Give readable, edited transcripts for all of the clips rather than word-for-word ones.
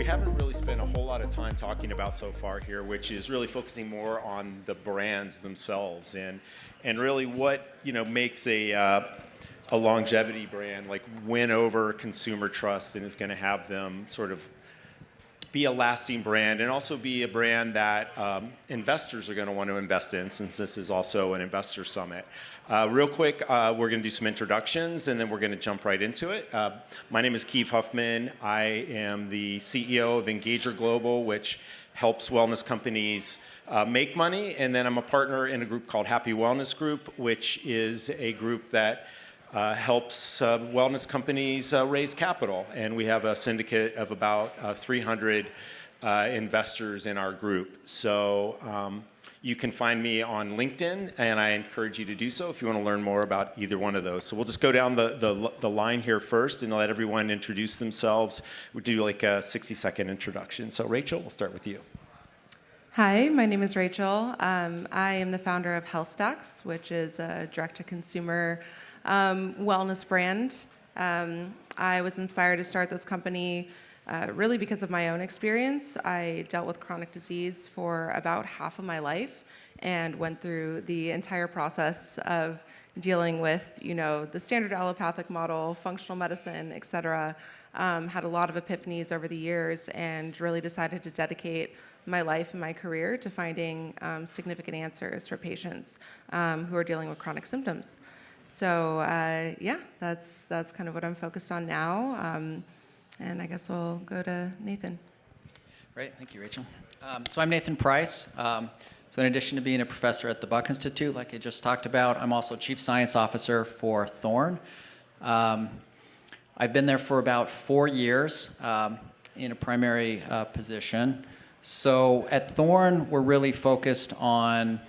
we haven't really spent a whole lot of time talking about so far here, which is really focusing more on the brands themselves and really what makes a longevity brand like win over consumer trust and is going to have them sort of be a lasting brand and also be a brand that investors are going to want to invest in, since this is also an investor summit. Real quick, we're going to do some introductions and then we're going to jump right into it. My name is Kieve Huffman. I am the CEO of Engager Global, which helps wellness companies make money. And then I'm a partner in a group called Happy Wellness Group, which is a group that helps wellness companies raise capital. And we have a syndicate of about 300 investors in our group. So you can find me on LinkedIn, and I encourage you to do so if you want to learn more about either one of those. So we'll just go down the line here first and let everyone introduce themselves. We'll do like a 60-second introduction. So Rachel, we'll start with you. Hi, my name is Rachel. I am the founder of Healthstacks, which is a direct-to-consumer wellness brand. I was inspired to start this company really because of my own experience. I dealt with chronic disease for about half of my life and went through the entire process of dealing with, the standard allopathic model, functional medicine, et cetera. Had a lot of epiphanies over the years and really decided to dedicate my life and my career to finding significant answers for patients who are dealing with chronic symptoms. So that's kind of what I'm focused on now. And I guess we'll go to Nathan. Great, thank you, Rachel. So I'm Nathan Price. So in addition to being a professor at the Buck Institute, like I just talked about, I'm also Chief Science Officer for Thorne. I've been there for about 4 years in a primary position. So at Thorne, we're really focused on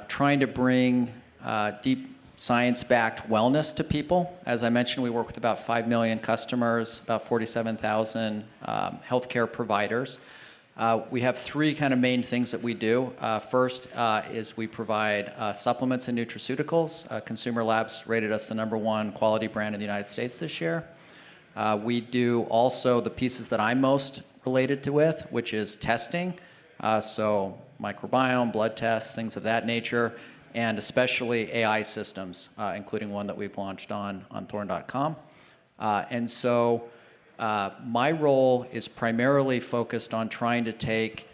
trying to bring deep science-backed wellness to people. As I mentioned, we work with about 5 million customers, about 47,000 healthcare providers. We have 3 kind of main things that we do. First is we provide supplements and nutraceuticals. Consumer Labs rated us the #1 quality brand in the United States this year. We do also the pieces that I'm most related to with, which is testing. So microbiome, blood tests, things of that nature, and especially AI systems, including one that we've launched on Thorne.com. And so my role is primarily focused on trying to take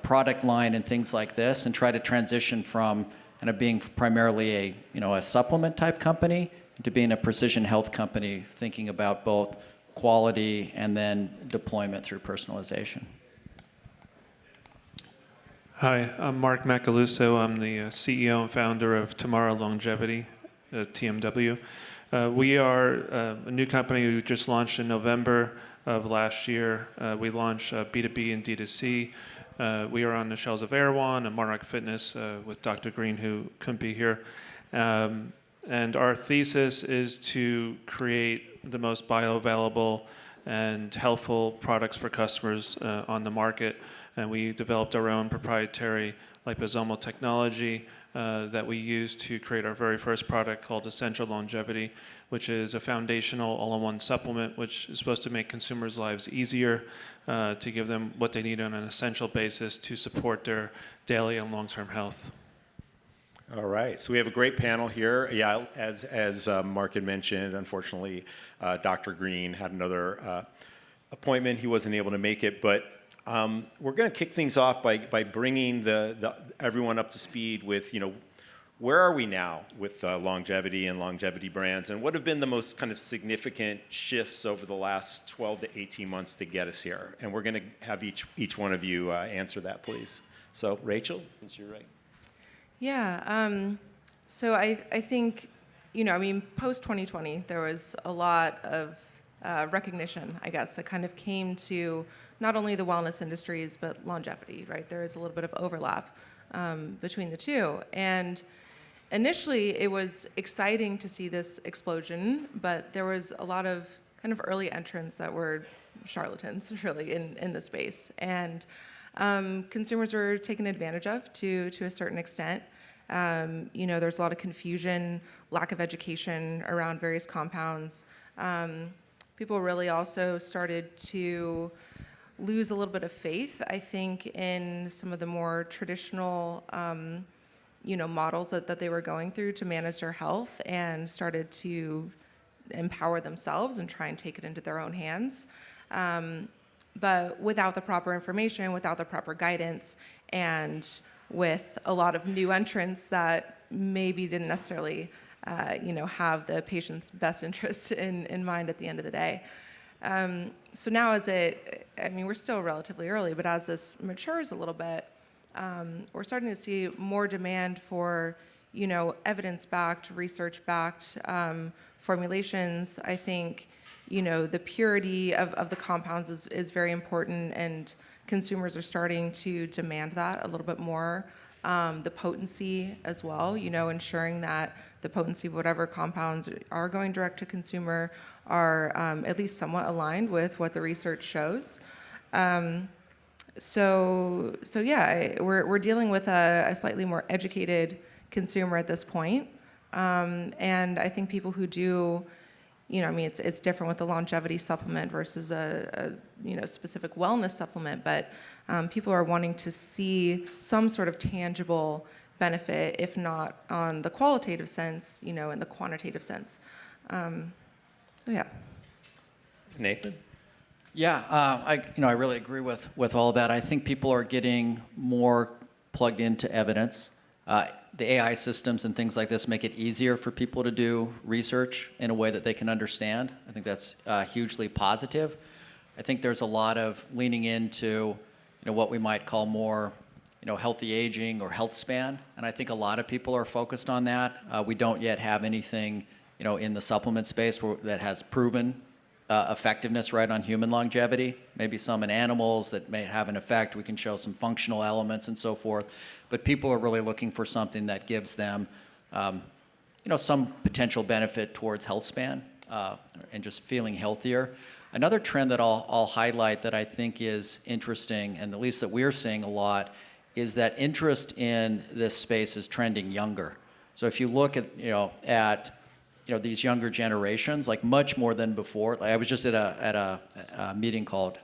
product line and things like this and try to transition from kind of being primarily a supplement type company to being a precision health company, thinking about both quality and then deployment through personalization. Hi, I'm Marc Macaluso. I'm the CEO and founder of Tomorrow Longevity, TMW. We are a new company who just launched in November of last year. We launched B2B and D2C. We are on the shelves of Erewhon and Monarch Fitness with Dr. Green, who couldn't be here. And our thesis is to create the most bioavailable and healthful products for customers on the market. And we developed our own proprietary liposomal technology that we used to create our very first product called Essential Longevity, which is a foundational all-in-one supplement which is supposed to make consumers' lives easier, to give them what they need on an essential basis to support their daily and long-term health. All right, so we have a great panel here. Yeah, as Marc had mentioned, unfortunately, Dr. Green had another appointment. He wasn't able to make it, but we're going to kick things off by bringing everyone up to speed with, where are we now with longevity and longevity brands, and what have been the most kind of significant shifts over the last 12 to 18 months to get us here? And we're going to have each one of you answer that, please. So Rachel, since you're right. Yeah, so I think, post-2020, there was a lot of recognition, I guess, that kind of came to not only the wellness industries, but longevity, right? There is a little bit of overlap between the two. And initially, it was exciting to see this explosion, but there was a lot of kind of early entrants that were charlatans, really, in the space. And consumers were taken advantage of to a certain extent. There's a lot of confusion, lack of education around various compounds. people really also started to lose a little bit of faith, I think, in some of the more traditional models that they were going through to manage their health, and started to empower themselves and try and take it into their own hands. But without the proper information, without the proper guidance, and with a lot of new entrants that maybe didn't necessarily have the patient's best interest in mind at the end of the day. So now we're still relatively early, but as this matures a little bit, we're starting to see more demand for, evidence-backed, research-backed formulations. I think, the purity of the compounds is very important, and consumers are starting to demand that a little bit more. The potency as well, ensuring that the potency of whatever compounds are going direct to consumer are at least somewhat aligned with what the research shows. So yeah, we're dealing with a slightly more educated consumer at this point. And I think people who do, it's different with the longevity supplement versus a specific wellness supplement, but people are wanting to see some sort of tangible benefit, if not on the qualitative sense, in the quantitative sense. So yeah. Nathan? Yeah, I really agree with all that. I think people are getting more plugged into evidence. The AI systems and things like this make it easier for people to do research in a way that they can understand. I think that's hugely positive. I think there's a lot of leaning into what we might call more healthy aging or health span, and I think a lot of people are focused on that. We don't yet have anything in the supplement space that has proven effectiveness right on human longevity. Maybe some in animals that may have an effect. We can show some functional elements and so forth. But people are really looking for something that gives them some potential benefit towards health span and just feeling healthier. Another trend that I'll highlight that I think is interesting, and at least that we're seeing a lot, is that interest in this space is trending younger. So if you look at these younger generations, like much more than before. Like I was just at a meeting called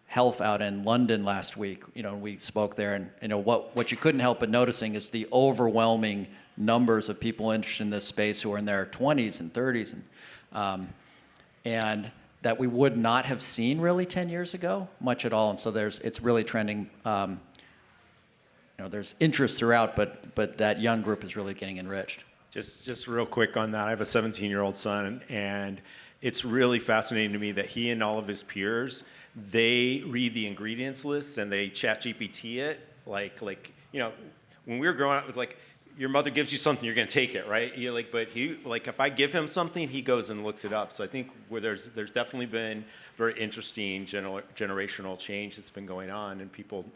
Health out in London last week. We spoke there, and what you couldn't help but noticing is the overwhelming numbers of people interested in this space who are in their 20s and 30s, and that we would not have seen really 10 years ago, much at all. And so it's really trending. There's interest throughout, but that young group is really getting enriched. Just real quick on that, I have a 17-year-old son, and it's really fascinating to me that he and all of his peers, they read the ingredients lists and they chat GPT it. Like when we were growing up, it was like your mother gives you something, you're going to take it, right? But he, if I give him something, he goes and looks it up. So I think there's definitely been very interesting generational change that's been going on, and people.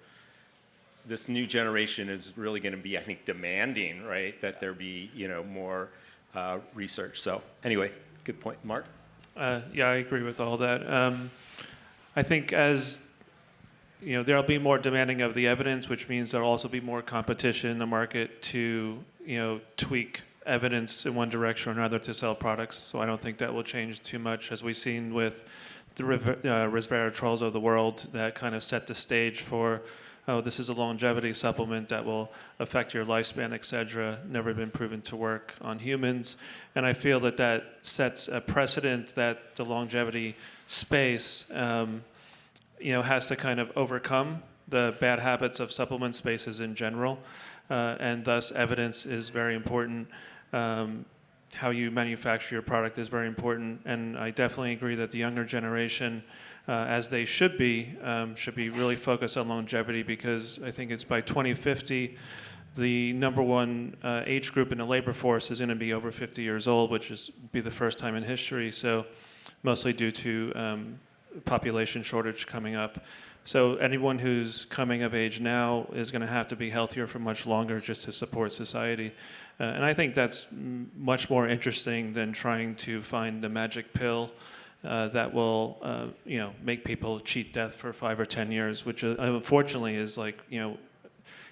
This new generation is really going to be, I think, demanding, right, that there be, more research. So anyway, good point. Marc? Yeah, I agree with all that. I think as, there'll be more demanding of the evidence, which means there'll also be more competition in the market to, tweak evidence in one direction or another to sell products. So I don't think that will change too much, as we've seen with the resveratrols of the world that kind of set the stage for this is a longevity supplement that will affect your lifespan, et cetera, never been proven to work on humans. And I feel that sets a precedent that the longevity space, has to kind of overcome the bad habits of supplement spaces in general. And thus, evidence is very important. How you manufacture your product is very important. And I definitely agree that the younger generation, as they should be really focused on longevity, because I think it's by 2050, the number one age group in the labor force is going to be over 50 years old, which is be the first time in history. So mostly due to population shortage coming up. So anyone who's coming of age now is going to have to be healthier for much longer just to support society. And I think that's much more interesting than trying to find the magic pill that will, make people cheat death for 5 or 10 years, which unfortunately is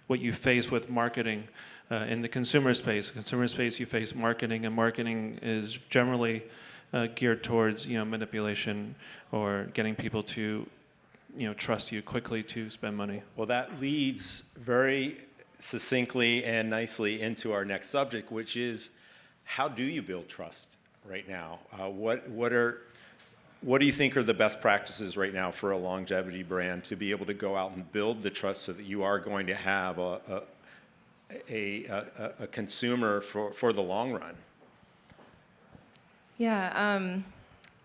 what you face with marketing in the consumer space. In the consumer space, you face marketing, and marketing is generally geared towards manipulation or getting people to trust you quickly to spend money. Well, that leads very succinctly and nicely into our next subject, which is how do you build trust right now? What do you think are the best practices right now for a longevity brand to be able to go out and build the trust so that you are going to have a consumer for the long run? Yeah,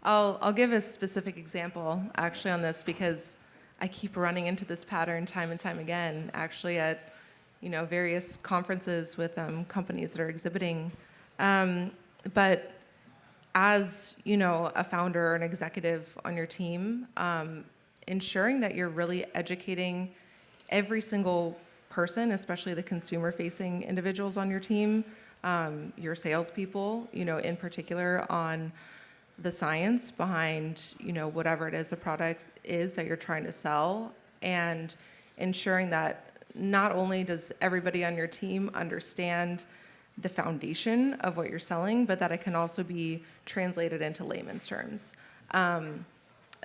I'll give a specific example actually on this because I keep running into this pattern time and time again, actually at various conferences with companies that are exhibiting. But as a founder or an executive on your team, ensuring that you're really educating every single person, especially the consumer-facing individuals on your team, your salespeople, in particular, on the science behind whatever it is the product is that you're trying to sell, and ensuring that not only does everybody on your team understand the foundation of what you're selling, but that it can also be translated into layman's terms.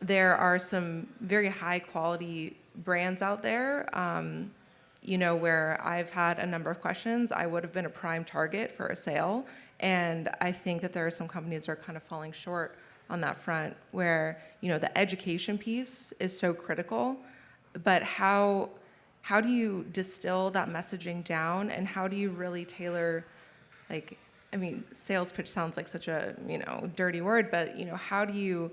There are some very high quality brands out there, where I've had a number of questions. I would have been a prime target for a sale, and I think that there are some companies that are kind of falling short on that front, where the education piece is so critical, but how do you distill that messaging down, and how do you really tailor, sales pitch sounds like such a dirty word, but how do you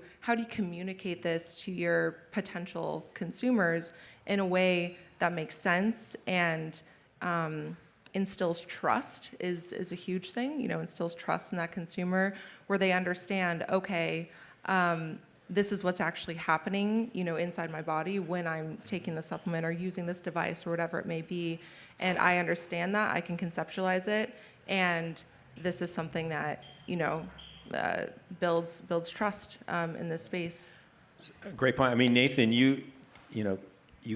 communicate this to your potential consumers in a way that makes sense and instills trust is a huge thing. Instills trust in that consumer, where they understand, okay, this is what's actually happening, inside my body when I'm taking the supplement or using this device or whatever it may be, and I understand that, I can conceptualize it, and this is something that builds trust in this space. Great point. I mean, Nathan, you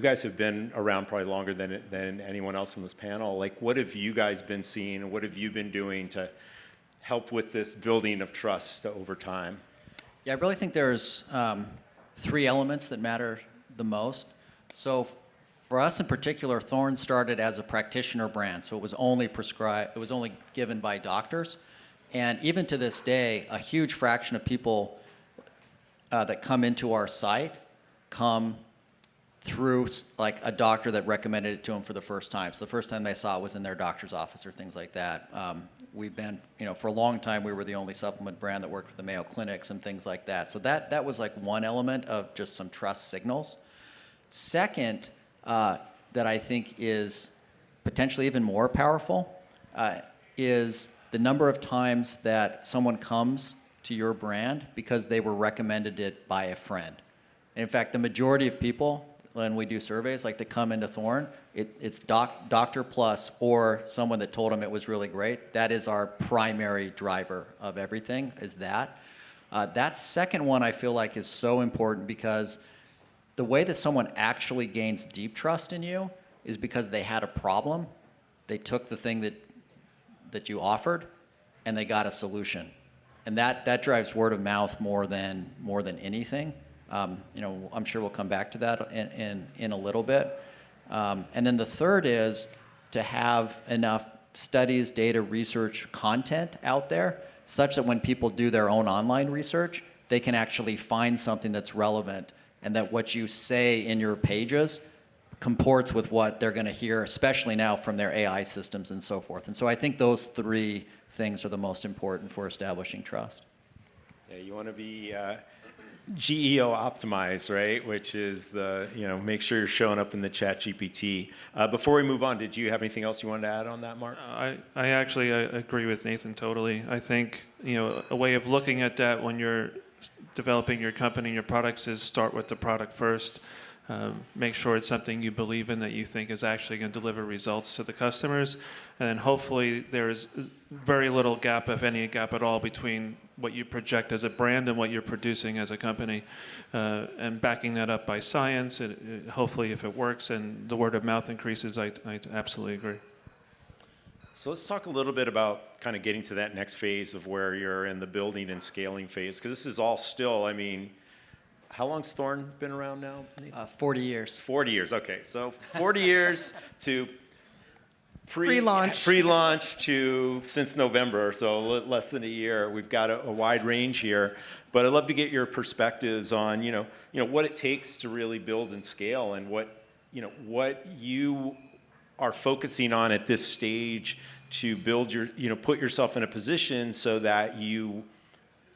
guys have been around probably longer than anyone else on this panel. What have you guys been seeing? What have you been doing to help with this building of trust over time? Yeah, I really think there's 3 elements that matter the most. So for us in particular, Thorne started as a practitioner brand, so it was only prescribed, it was only given by doctors. And even to this day, a huge fraction of people that come into our site come through a doctor that recommended it to them for the first time. So the first time they saw it was in their doctor's office or things like that. We've been, for a long time, we were the only supplement brand that worked with the Mayo Clinics and things like that. So that was one element of just some trust signals. Second, that I think is potentially even more powerful is the number of times that someone comes to your brand because they were recommended it by a friend. And in fact, the majority of people, when we do surveys that come into Thorne, it's doctor plus or someone that told them it was really great. That is our primary driver of everything, is that. That second one I feel like is so important because the way that someone actually gains deep trust in you is because they had a problem, they took the thing that you offered, and they got a solution. And that drives word of mouth more than anything. I'm sure we'll come back to that in a little bit. And then the third is to have enough studies, data, research, content out there such that when people do their own online research, they can actually find something that's relevant and that what you say in your pages comports with what they're going to hear, especially now from their AI systems and so forth. And so I think those 3 things are the most important for establishing trust. Yeah, you want to be GEO optimized, right? Which is make sure you're showing up in the chat GPT. Before we move on, did you have anything else you wanted to add on that, Marc? I actually agree with Nathan totally. I think a way of looking at that when you're developing your company and your products is start with the product first. Make sure it's something you believe in that you think is actually going to deliver results to the customers. And then hopefully there's very little gap, if any gap at all, between what you project as a brand and what you're producing as a company. And backing that up by science, hopefully if it works and the word of mouth increases, I absolutely agree. So let's talk a little bit about kind of getting to that next phase of where you're in the building and scaling phase, because this is all still, I mean, how long's Thorne been around now? 40 years. 40 years, okay. So 40 years to Pre-launch. Pre-launch to since November, so less than a year. We've got a wide range here, but I'd love to get your perspectives on, what it takes to really build and scale, and what you are focusing on at this stage to build put yourself in a position so that you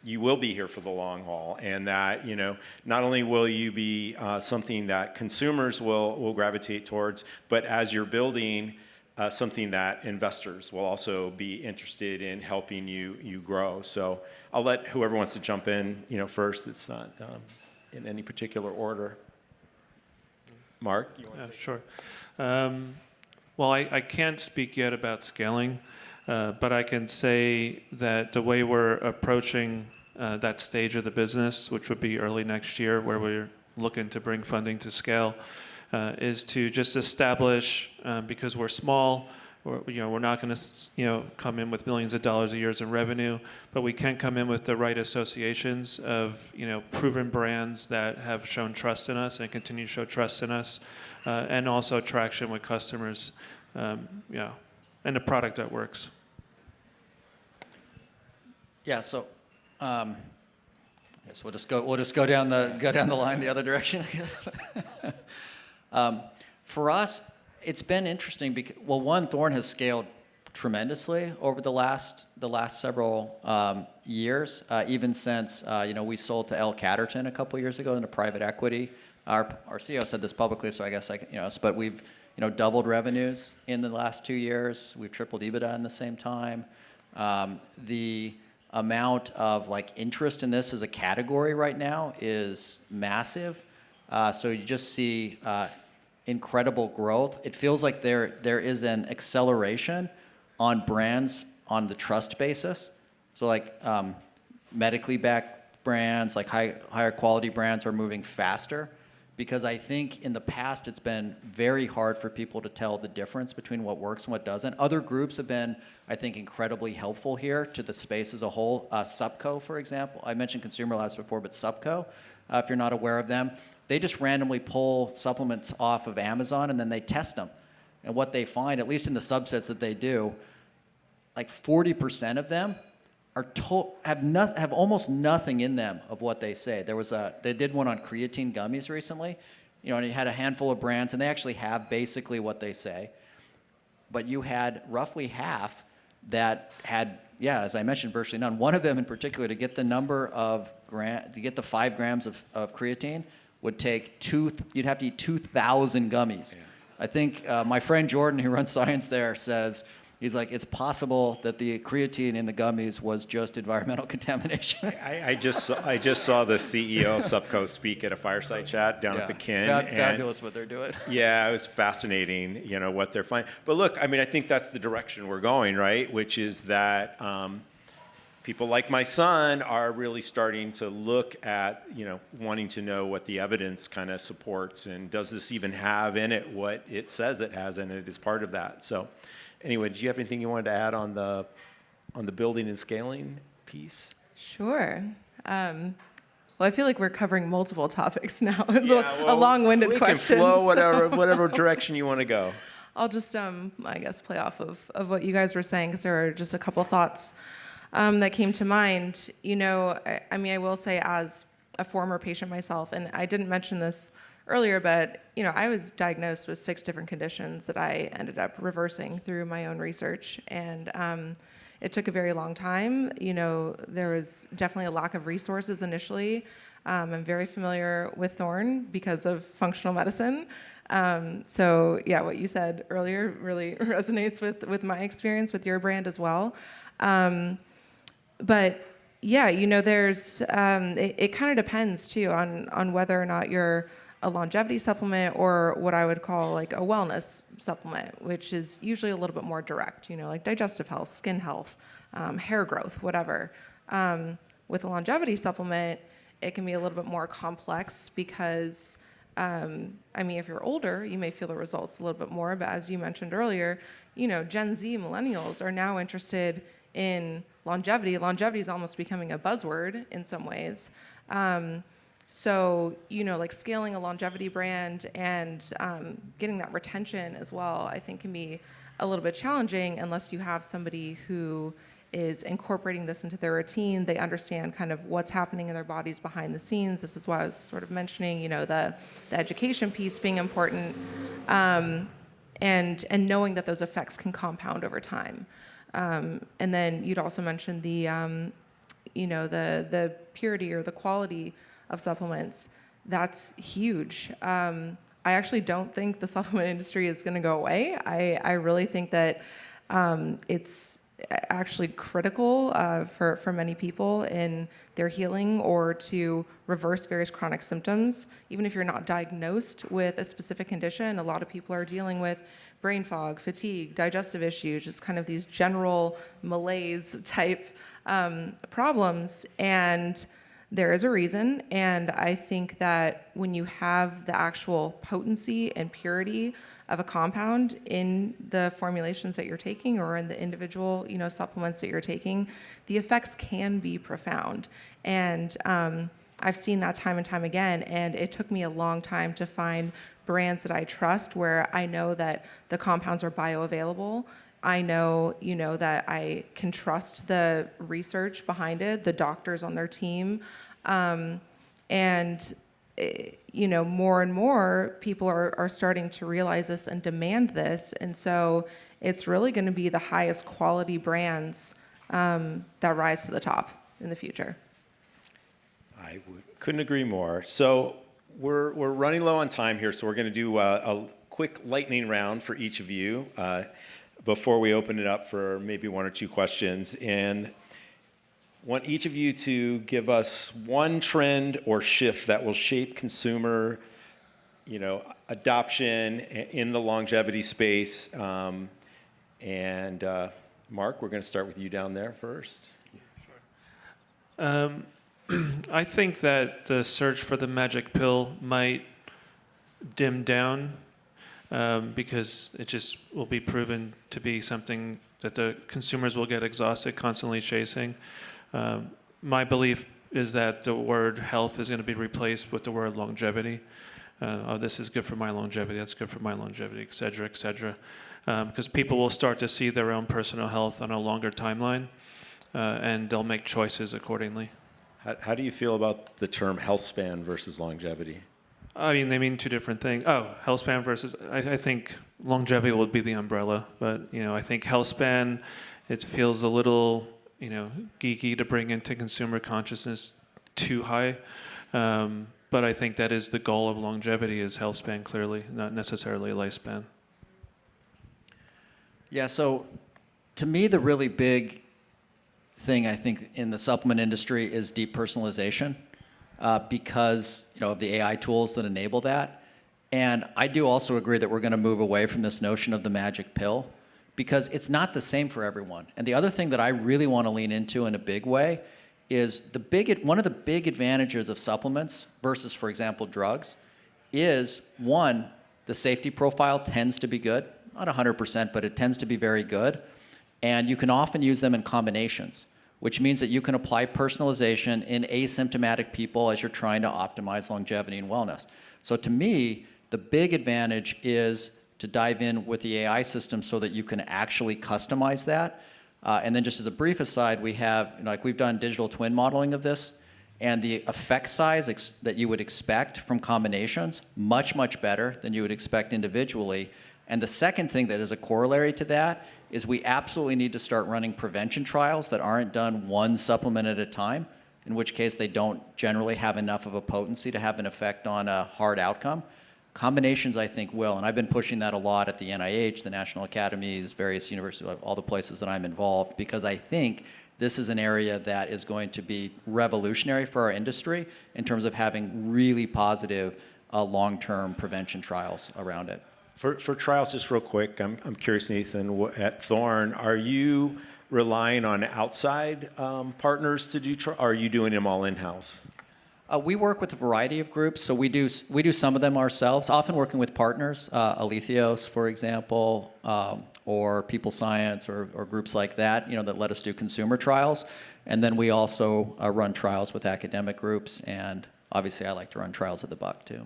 will be here for the long haul, and that not only will you be something that consumers will gravitate towards, but as you're building something that investors will also be interested in helping you grow. So I'll let whoever wants to jump in first. It's not in any particular order. Marc, you want to Sure. Well, I can't speak yet about scaling, but I can say that the way we're approaching that stage of the business, which would be early next year, where we're looking to bring funding to scale, is to just establish, because we're small, we're not going to come in with millions of dollars a year in revenue, but we can come in with the right associations of proven brands that have shown trust in us and continue to show trust in us, and also traction with customers, and a product that works. Yeah. So, I guess we'll just go down the line the other direction. For us, it's been interesting because, well, one, Thorne has scaled tremendously over the last several years, even since we sold to L. Catterton a couple years ago into private equity. Our CEO said this publicly, so I guess but we've doubled revenues in the last 2 years. We've tripled EBITDA in the same time. The amount of interest in this as a category right now is massive. So you just see incredible growth. It feels like there is an acceleration on brands on the trust basis. So medically backed brands, higher quality brands are moving faster, because I think in the past it's been very hard for people to tell the difference between what works and what doesn't. Other groups have been, I think, incredibly helpful here to the space as a whole. Supco, for example. I mentioned Consumer Labs before, but Supco, if you're not aware of them, they just randomly pull supplements off of Amazon and then they test them. And what they find, at least in the subsets that they do, 40% of them have almost nothing in them of what they say. They did one on creatine gummies recently, and it had a handful of brands, and they actually have basically what they say. But you had roughly half that had, as I mentioned, virtually none. One of them in particular, to get the 5 grams of creatine, would take you'd have to eat 2,000 gummies. Yeah. I think my friend Jordan, who runs science there, says, he's like, it's possible that the creatine in the gummies was just environmental contamination. I just saw the CEO of Supco speak at a fireside chat down at the Kin. Fabulous what they're doing. Yeah, it was fascinating, what they're finding. But look, I think that's the direction we're going, right? Which is that people like my son are really starting to look at, wanting to know what the evidence kind of supports, and does this even have in it what it says it has in it as part of that. So anyway, did you have anything you wanted to add on the building and scaling piece? Sure. Well, I feel like we're covering multiple topics now. It's a long-winded question. We can flow whatever direction you want to go. I'll just, I guess, play off of what you guys were saying, because there are just a couple of thoughts that came to mind. I will say, as a former patient myself, and I didn't mention this earlier, but I was diagnosed with 6 different conditions that I ended up reversing through my own research, and it took a very long time. There was definitely a lack of resources initially. I'm very familiar with Thorne because of functional medicine. So yeah, what you said earlier really resonates with my experience with your brand as well. But yeah, there's it kind of depends too on whether or not you're a longevity supplement or what I would call a wellness supplement, which is usually a little bit more direct, like digestive health, skin health, hair growth, whatever. With a longevity supplement, it can be a little bit more complex because I mean, if you're older, you may feel the results a little bit more, but as you mentioned earlier, Gen Z millennials are now interested in longevity. Longevity is almost becoming a buzzword in some ways. So, like scaling a longevity brand and getting that retention as well, I think can be a little bit challenging unless you have somebody who is incorporating this into their routine. They understand kind of what's happening in their bodies behind the scenes. This is why I was sort of mentioning, the education piece being important, and knowing that those effects can compound over time. And then you'd also mentioned the purity or the quality of supplements. That's huge. I actually don't think the supplement industry is going to go away. I really think that it's actually critical for many people in their healing or to reverse various chronic symptoms. Even if you're not diagnosed with a specific condition, a lot of people are dealing with brain fog, fatigue, digestive issues, just kind of these general malaise type problems. And there is a reason, and I think that when you have the actual potency and purity of a compound in the formulations that you're taking or in the individual, supplements that you're taking, the effects can be profound. And I've seen that time and time again, and it took me a long time to find brands that I trust where I know that the compounds are bioavailable. I know, that I can trust the research behind it, the doctors on their team, and more and more people are starting to realize this and demand this, and so it's really going to be the highest quality brands that rise to the top in the future. I couldn't agree more. So we're running low on time here, so we're going to do a quick lightning round for each of you before we open it up for maybe one or two questions. And want each of you to give us one trend or shift that will shape consumer, adoption in the longevity space. And Marc, we're going to start with you down there first. Sure. I think that the search for the magic pill might dim down because it just will be proven to be something that the consumers will get exhausted constantly chasing. My belief is that the word health is going to be replaced with the word longevity. This is good for my longevity, that's good for my longevity, et cetera, because people will start to see their own personal health on a longer timeline, and they'll make choices accordingly. How do you feel about the term health span versus longevity? I mean, they mean two different things. Oh, health span versus, I think longevity would be the umbrella, but I think health span, it feels a little geeky to bring into consumer consciousness too high. But I think that is the goal of longevity, is health span, clearly, not necessarily lifespan. Yeah, so to me, the really big thing I think in the supplement industry is deep personalization because of the AI tools that enable that. And I do also agree that we're going to move away from this notion of the magic pill, because it's not the same for everyone. And the other thing that I really want to lean into in a big way is one of the big advantages of supplements versus, for example, drugs is, one, the safety profile tends to be good. Not 100%, but it tends to be very good. And you can often use them in combinations, which means that you can apply personalization in asymptomatic people as you're trying to optimize longevity and wellness. So to me, the big advantage is to dive in with the AI system so that you can actually customize that. And then just as a brief aside, we have, we've done digital twin modeling of this, and the effect size that you would expect from combinations, much, much better than you would expect individually. And the second thing that is a corollary to that is we absolutely need to start running prevention trials that aren't done one supplement at a time, in which case they don't generally have enough of a potency to have an effect on a hard outcome. Combinations, I think, will, and I've been pushing that a lot at the NIH, the National Academies, various universities, all the places that I'm involved, because I think this is an area that is going to be revolutionary for our industry in terms of having really positive long-term prevention trials around it. For trials, just real quick, I'm curious, Nathan, at Thorne, are you relying on outside partners to do trials, or are you doing them all in-house? We work with a variety of groups, so we do some of them ourselves, often working with partners, Alethios, for example, or People Science or groups like that, that let us do consumer trials. And then we also run trials with academic groups, and obviously I like to run trials at the Buck too.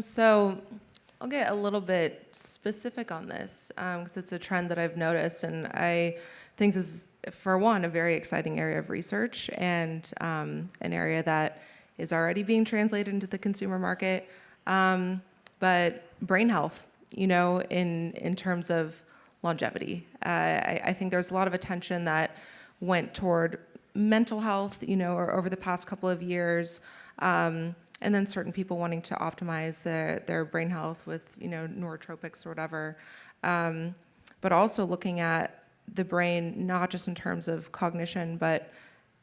So I'll get a little bit specific on this because it's a trend that I've noticed, and I think this is, for one, a very exciting area of research and an area that is already being translated into the consumer market. But brain health, in terms of longevity, I think there's a lot of attention that went toward mental health, or over the past couple of years. And then certain people wanting to optimize their brain health with, neurotropics or whatever. But also looking at the brain, not just in terms of cognition, but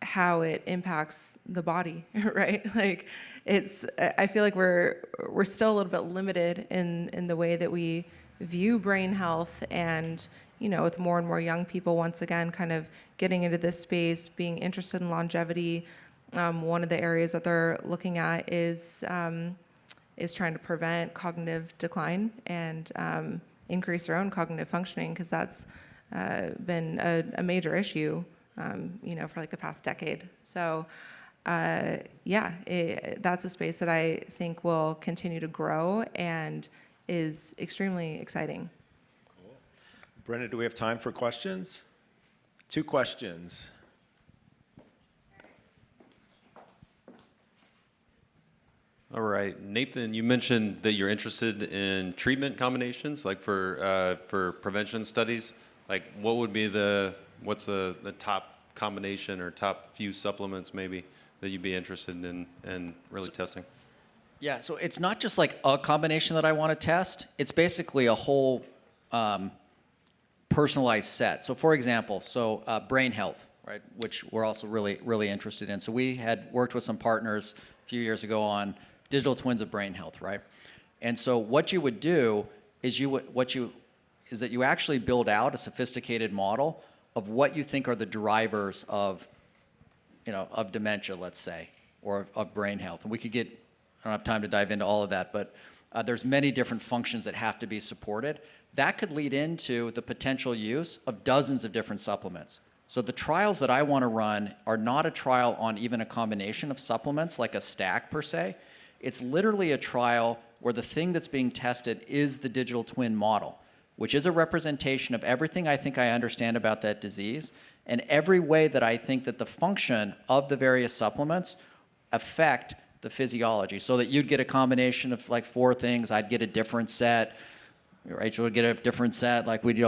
how it impacts the body, right? Like, I feel like we're still a little bit limited in the way that we view brain health, and, with more and more young people, once again, kind of getting into this space, being interested in longevity. One of the areas that they're looking at is trying to prevent cognitive decline and increase their own cognitive functioning, because that's been a major issue, for like the past decade. So, that's a space that I think will continue to grow and is extremely exciting. Cool. Brenna, do we have time for questions? 2 questions. All right, Nathan, you mentioned that you're interested in treatment combinations, like for prevention studies. Like, what would be the top combination or top few supplements maybe that you'd be interested in really testing? Yeah, so it's not just like a combination that I want to test. It's basically a whole personalized set. So for example, brain health, right, which we're also really, really interested in. So we had worked with some partners a few years ago on digital twins of brain health, right? And so what you would do is that you actually build out a sophisticated model of what you think are the drivers of dementia, let's say, or of brain health. And I don't have time to dive into all of that, but there's many different functions that have to be supported. That could lead into the potential use of dozens of different supplements. So the trials that I want to run are not a trial on even a combination of supplements like a stack per se. It's literally a trial where the thing that's being tested is the digital twin model, which is a representation of everything I think I understand about that disease and every way that I think that the function of the various supplements affect the physiology, so that you'd get a combination of like 4 things, I'd get a different set, Rachel would get a different set, like we'd,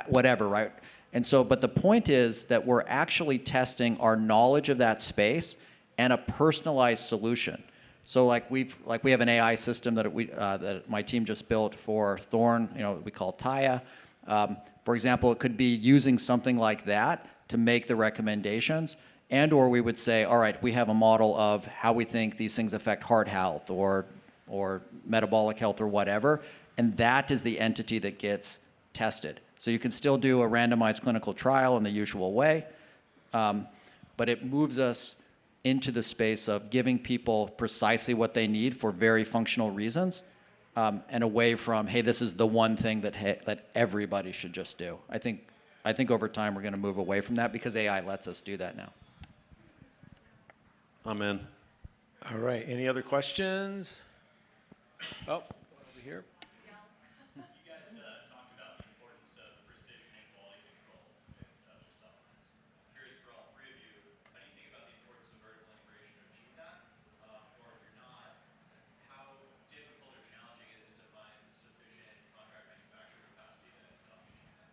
whatever, right? And so, but the point is that we're actually testing our knowledge of that space and a personalized solution. So we have an AI system that my team just built for Thorne, we call Taya. For example, it could be using something like that to make the recommendations, and or we would say, all right, we have a model of how we think these things affect heart health or metabolic health or whatever, and that is the entity that gets tested. So you can still do a randomized clinical trial in the usual way, but it moves us into the space of giving people precisely what they need for very functional reasons, and away from, hey, this is the one thing that everybody should just do. I think over time we're going to move away from that because AI lets us do that now. Amen. All right, any other questions? Oh, over here. You guys talked about the importance of precision and quality control with supplements. I'm curious for all 3 of you, how do you think about the importance of vertical integration to achieve that? Or if you're not, how difficult or challenging is it to find sufficient contract manufacturer capacity to help you achieve that?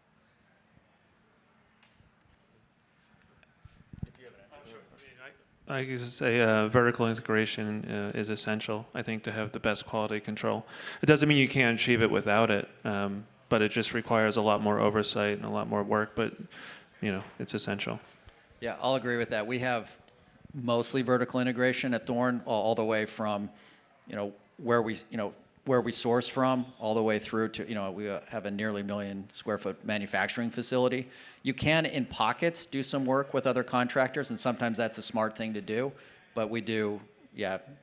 I guess say vertical integration is essential, I think, to have the best quality control. It doesn't mean you can't achieve it without it, but it just requires a lot more oversight and a lot more work, but it's essential. Yeah, I'll agree with that. We have mostly vertical integration at Thorne, all the way from, where where we source from all the way through to, we have a nearly 1 million square foot manufacturing facility. You can, in pockets, do some work with other contractors, and sometimes that's a smart thing to do, but we do,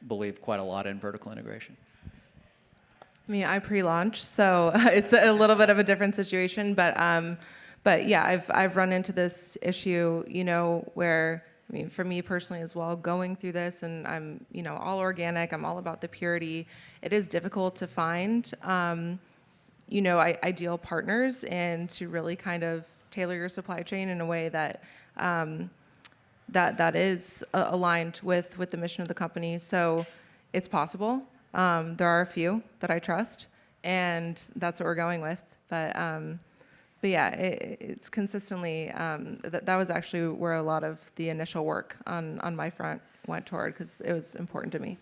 believe quite a lot in vertical integration. I mean, I pre-launch, so it's a little bit of a different situation, but yeah, I've run into this issue, where, I mean, for me personally as well, going through this, and I'm, all organic, I'm all about the purity. It is difficult to find, ideal partners and to really kind of tailor your supply chain in a way that that is aligned with the mission of the company. So it's possible. There are a few that I trust, and that's what we're going with. But yeah, it's consistently, that was actually where a lot of the initial work on my front went toward, because it was important to me.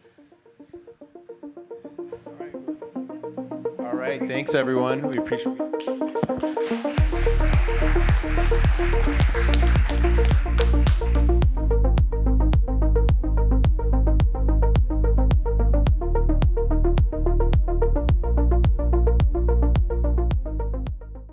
All right, thanks everyone. We appreciate it.